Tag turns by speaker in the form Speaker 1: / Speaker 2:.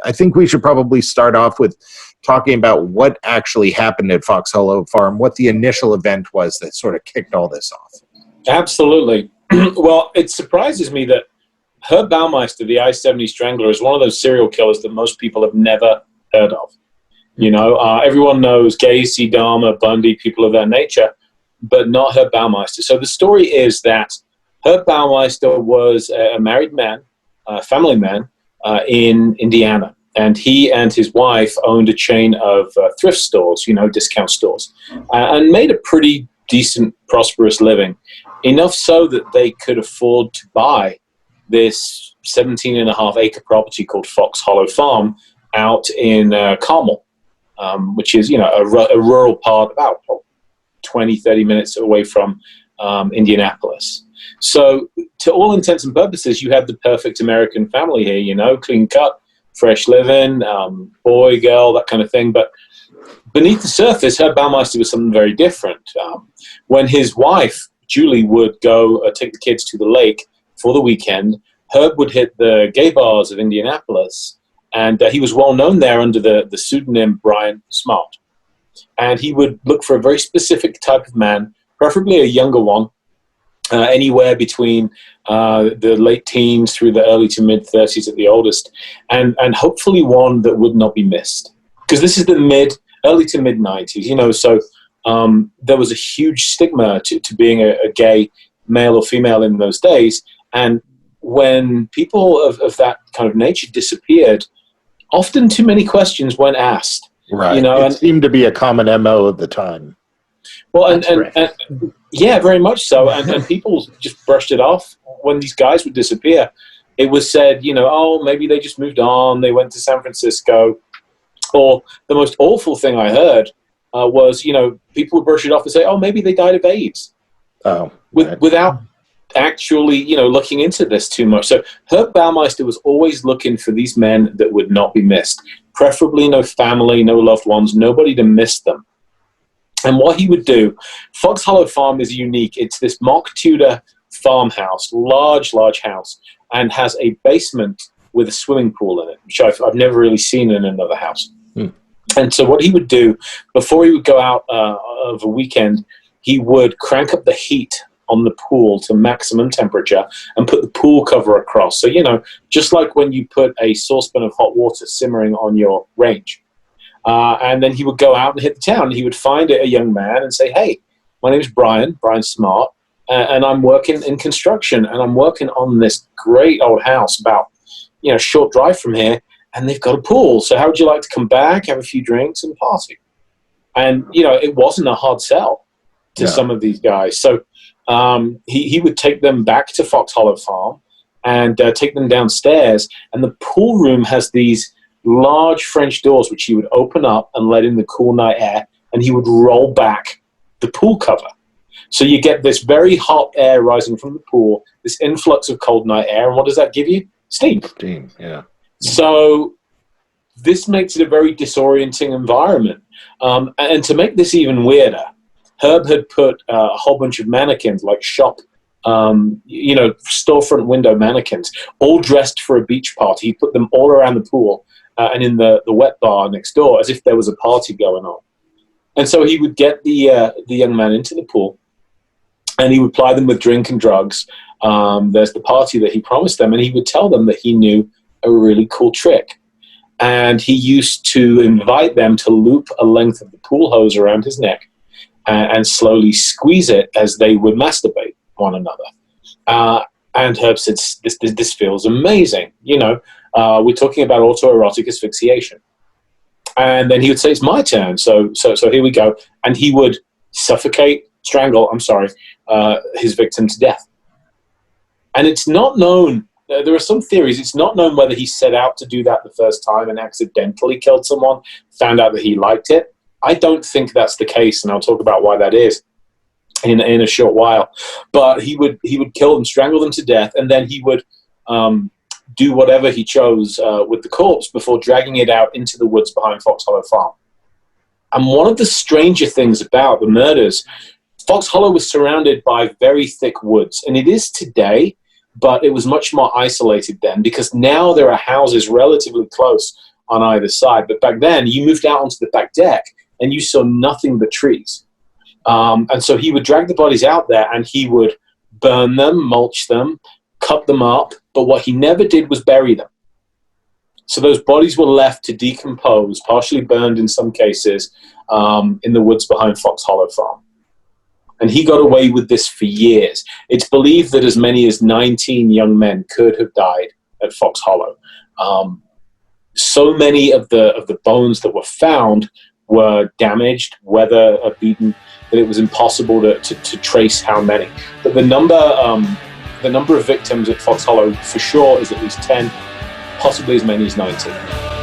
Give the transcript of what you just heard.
Speaker 1: I think we should probably start off with talking about what actually happened at Fox Hollow Farm, what the initial event was that sort of kicked all this off.
Speaker 2: Absolutely. Well, it surprises me that Herb Baumeister, the I-70 Strangler, is one of those serial killers that most people have never heard of. You know, everyone knows Gacy, Dahmer, Bundy, people of that nature, but not Herb Baumeister. So the story is that Herb Baumeister was a married man, a family man, in Indiana. And he and his wife owned a chain of thrift stores, you know, discount stores, and made a pretty decent, prosperous living. Enough so that they could afford to buy this 17.5-acre property called Fox Hollow Farm out in Carmel, which is, you know, a rural part about 20, 30 minutes away from Indianapolis. So to all intents and purposes, you have the perfect American family here, you know, clean cut, fresh living, boy, girl, that kind of thing. But beneath the surface, Herb Baumeister was something very different. When his wife, Julie, would go take the kids to the lake for the weekend, Herb would hit the gay bars of Indianapolis, and he was well known there under the pseudonym Brian Smart. And he would look for a very specific type of man, preferably a younger one, anywhere between the late teens through the early to mid-30s at the oldest, and hopefully one that would not be missed. Because this is the early to mid-90s, you know, so there was a huge stigma to being a gay male or female in those days. And when people of that kind of nature disappeared, often too many questions weren't asked.
Speaker 1: Right.
Speaker 2: You know,
Speaker 1: it seemed to be a common MO at the time.
Speaker 2: Well, and yeah, very much so. And people just brushed it off. When these guys would disappear, it was said, you know, oh, maybe they just moved on. They went to San Francisco. Or the most awful thing I heard was, you know, people would brush it off and say, oh, maybe they died of AIDS.
Speaker 1: Oh,
Speaker 2: without actually, you know, looking into this too much. So Herb Baumeister was always looking for these men that would not be missed. Preferably no family, no loved ones, nobody to miss them. And what he would do, Fox Hollow Farm is unique. It's this mock Tudor farmhouse, large house, and has a basement with a swimming pool in it, which I've never really seen in another house. And so what he would do, before he would go out of a weekend, he would crank up the heat on the pool to maximum temperature and put the pool cover across. So, you know, just like when you put a saucepan of hot water simmering on your range. And then he would go out and hit the town. He would find a young man and say, hey, my name is Brian Smart, and I'm working in construction, and I'm working on this great old house about, you know, a short drive from here, and they've got a pool. So how would you like to come back, have a few drinks, and party? And, you know, it wasn't a hard sell to some of these guys. So he would take them back to Fox Hollow Farm and take them downstairs. And the pool room has these large French doors, which he would open up and let in the cool night air, and he would roll back the pool cover. So you get this very hot air rising from the pool, this influx of cold night air, and what does that give you? Steam.
Speaker 1: Steam, yeah.
Speaker 2: So this makes it a very disorienting environment. And to make this even weirder, Herb had put a whole bunch of mannequins, like shop, you know, storefront window mannequins, all dressed for a beach party. He put them all around the pool and in the wet bar next door, as if there was a party going on. And so he would get the young man into the pool, and he would ply them with drink and drugs. There's the party that he promised them, and he would tell them that he knew a really cool trick. And he used to invite them to loop a length of the pool hose around his neck and slowly squeeze it as they would masturbate one another. And Herb said, this feels amazing. You know, we're talking about autoerotic asphyxiation. And then he would say, it's my turn. So here we go. And he would strangle his victim to death. And it's not known, there are some theories, it's not known whether he set out to do that the first time and accidentally killed someone, found out that he liked it. I don't think that's the case, and I'll talk about why that is in a short while. But he would kill them, strangle them to death, and then he would do whatever he chose with the corpse before dragging it out into the woods behind Fox Hollow Farm. And one of the stranger things about the murders, Fox Hollow was surrounded by very thick woods, and it is today, but it was much more isolated then, because now there are houses relatively close on either side. But back then, you moved out onto the back deck and you saw nothing but trees. And so he would drag the bodies out there and he would burn them, mulch them, cut them up. But what he never did was bury them. So those bodies were left to decompose, partially burned in some cases, in the woods behind Fox Hollow Farm. And he got away with this for years. It's believed that as many as 19 young men could have died at Fox Hollow. So many of the bones that were found were damaged, weather beaten, that it was impossible to trace how many. But the number of victims at Fox Hollow for sure is at least 10, possibly as many as 19.